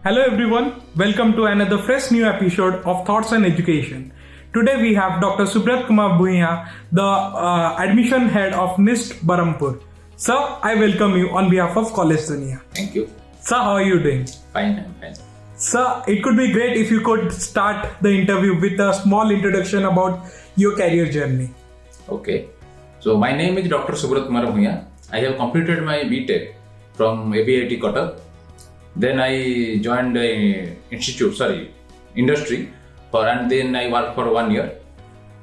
Hello everyone, welcome to another fresh new episode of Thoughts on Education. Today we have Dr. Subrat Bhuyan, the admission head of NIST Barampur. Sir, I welcome you on behalf of College Dunia. Thank you. Sir, how are you doing? Fine, I'm fine. Sir, it could be great if you could start the interview with a small introduction about your career journey. Okay. So my name is Dr. Subrat Bhuyan. I have completed my BTech from ABIT Kotak. Then I joined the industry and then I worked for 1 year.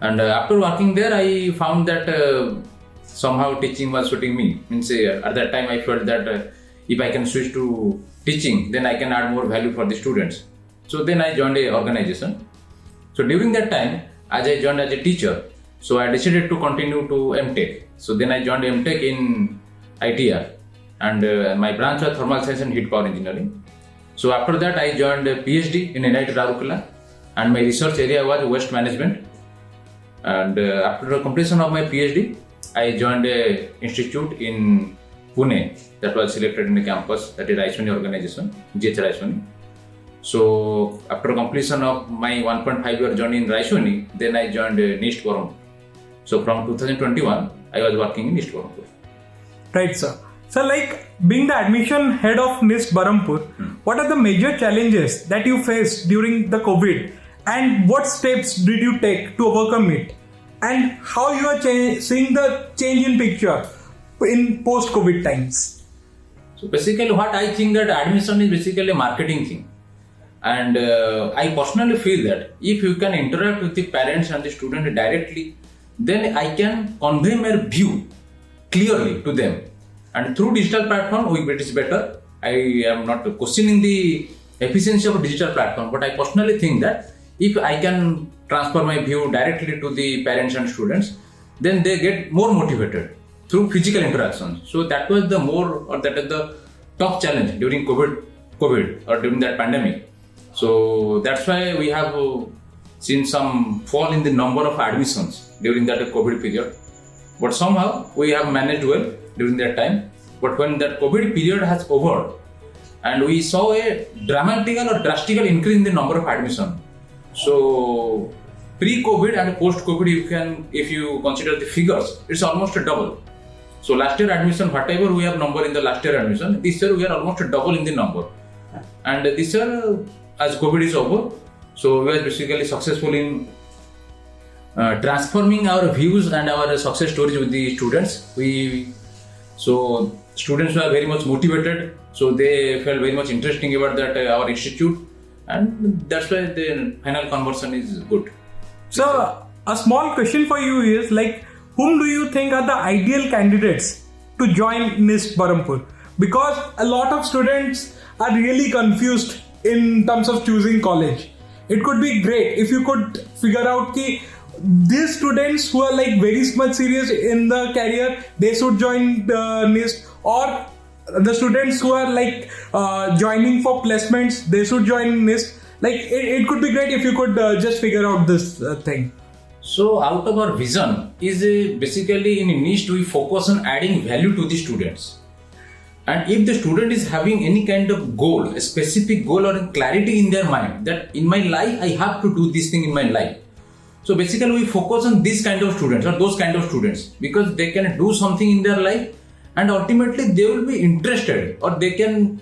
And after working there, I found that somehow teaching was suiting me. At that time, I felt that if I can switch to teaching, then I can add more value for the students. So then I joined a organization. So during that time, as I joined as a teacher, so I decided to continue to MTech. So then I joined MTech in ITR. And my branch was Thermal Science and Heat Power Engineering. So after that, I joined a PhD in NIT Rourkela, and my research area was waste management. And after the completion of my PhD, I joined a institute in Pune that was selected in the campus, that is Raisoni organization, GH Raisoni. So after completion of my 1.5 year journey in Raisoni, then I joined NIST Barampur. So from 2021, I was working in NIST Barampur. Right, sir. So, being the admission head of NIST Barampur, what are the major challenges that you faced during the COVID, and what steps did you take to overcome it, and how you are seeing the change in picture in post-COVID times? So basically what I think that admission is basically a marketing thing. And I personally feel that if you can interact with the parents and the student directly, then I can convey my view clearly to them. And through digital platform, it is better. I am not questioning the efficiency of a digital platform, but I personally think that if I can transfer my view directly to the parents and students, then they get more motivated through physical interactions. So that was that is the top challenge during COVID or during that pandemic. So that's why we have seen some fall in the number of admissions during that COVID period. But somehow we have managed well during that time. But when that COVID period has over, and we saw a drastic increase in the number of admission. So pre-COVID and post-COVID, if you consider the figures, it's almost a double. So last year admission, whatever we have number in the last year admission, this year we are almost a double in the number. And this year, as COVID is over, so we are basically successful in transforming our views and our success stories with the students. So students were very much motivated, so they felt very much interesting about that our institute, and that's why the final conversion is good. So a small question for you is whom do you think are the ideal candidates to join NIST Barampur? Because a lot of students are really confused in terms of choosing college. It could be great if you could figure out these students who are very much serious in the career, they should join the NIST, or the students who are joining for placements, they should join NIST. It could be great if you could just figure out this thing. So out of our vision is basically in NIST we focus on adding value to the students. And if the student is having any kind of goal, a specific goal or clarity in their mind that in my life I have to do this thing in my life. So basically we focus on this kind of students or those kind of students because they can do something in their life and ultimately they will be interested, or they can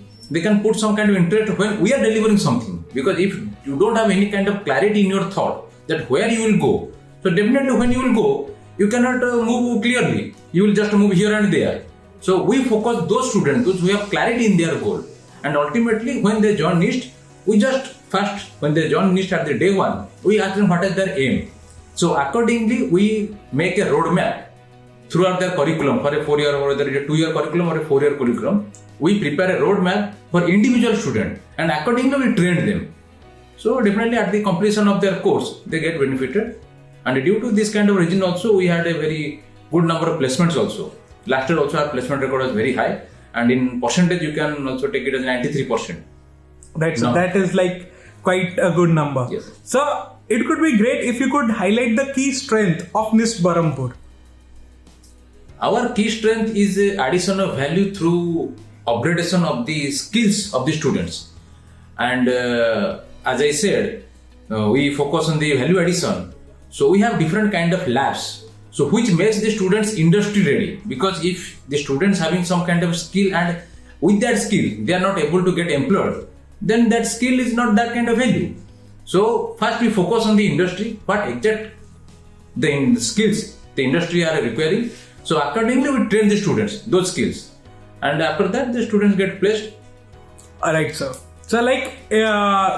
put some kind of interest when we are delivering something. Because if you don't have any kind of clarity in your thought that where you will go, so definitely when you will go, you cannot move clearly. You will just move here and there. So we focus those students who have clarity in their goal, and ultimately when they join NIST, when they join NIST at the day one, we ask them what is their aim. So accordingly, we make a roadmap throughout their curriculum for a 4-year or whether it's a 2-year curriculum or a 4-year curriculum. We prepare a roadmap for individual student, and accordingly we train them. So definitely at the completion of their course, they get benefited. And due to this kind of reason also, we had a very good number of placements also. Last year also our placement record was very high, and in percentage you can also take it as 93%. That is quite a good number. Yes. So it could be great if you could highlight the key strength of NIST Barampur. Our key strength is addition of value through upgradation of the skills of the students. And as I said, we focus on the value addition. So we have different kind of labs. So which makes the students industry ready, because if the students having some kind of skill and with that skill they are not able to get employed, then that skill is not that kind of value. So first we focus on the industry, what exact the skills the industry are requiring. So accordingly we train the students those skills, and after that the students get placed. Alright, sir. So,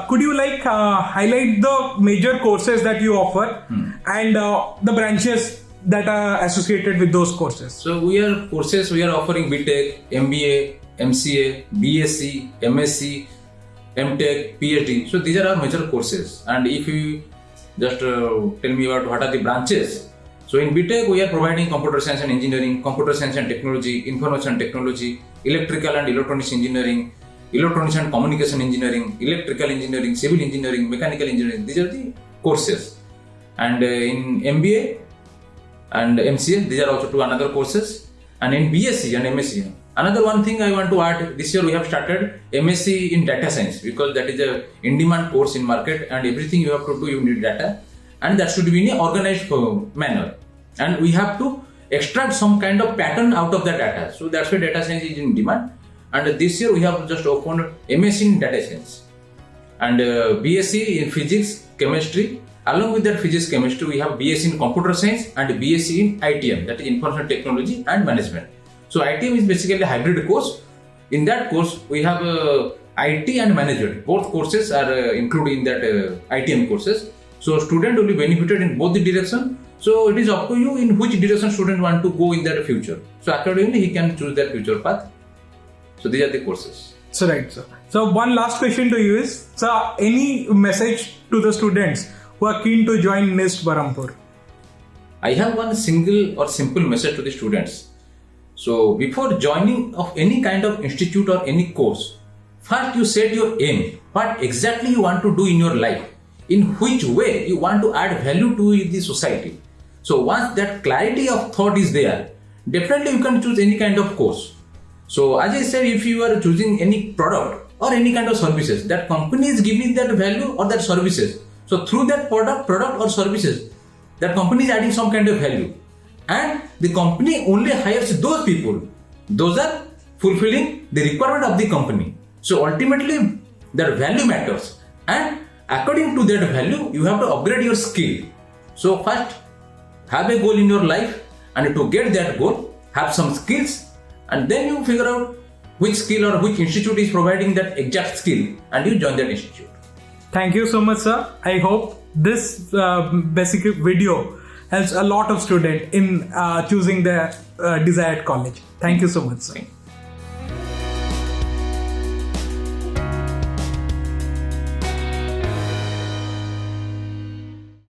could you highlight the major courses that you offer and the branches that are associated with those courses? So we are offering BTech, MBA, MCA, BSc, MSc, MTech, PhD. So these are our major courses. And if you just tell me about what are the branches. So in BTech we are providing computer science and engineering, computer science and technology, information technology, electrical and electronics engineering, electronics and communication engineering, electrical engineering, civil engineering, mechanical engineering. These are the courses. And in MBA and MCA, these are also two another courses. And in BSc and MSc, another one thing I want to add, this year we have started MSc in data science, because that is a in-demand course in market, and everything you have to do, you need data, and that should be in an organized manner. And we have to extract some kind of pattern out of the data. So that's why data science is in demand. And this year we have just opened MSc in data science and BSc in physics, chemistry. Along with that physics, chemistry, we have BSc in computer science and BSc in ITM, that is information technology and management. So ITM is basically a hybrid course. In that course, we have IT and management. Both courses are included in that ITM courses. So student will be benefited in both the direction. So it is up to you in which direction student want to go in their future. So accordingly, he can choose their future path. So these are the courses. So right, sir. So one last question to you is, sir, any message to the students who are keen to join NIST Berhampur? I have one single or simple message to the students. So before joining of any kind of institute or any course, first you set your aim. What exactly you want to do in your life? In which way you want to add value to the society? So once that clarity of thought is there, definitely you can choose any kind of course. So as I said, if you are choosing any product or any kind of services, that company is giving that value or that services. So through that product or services, that company is adding some kind of value. And the company only hires those people. Those are fulfilling the requirement of the company. So ultimately, that value matters. And according to that value, you have to upgrade your skill. So first, have a goal in your life, and to get that goal, have some skills, and then you figure out which skill or which institute is providing that exact skill, and you join that institute. Thank you so much, sir. I hope this basic video helps a lot of students in choosing their desired college. Thank you so much, sir.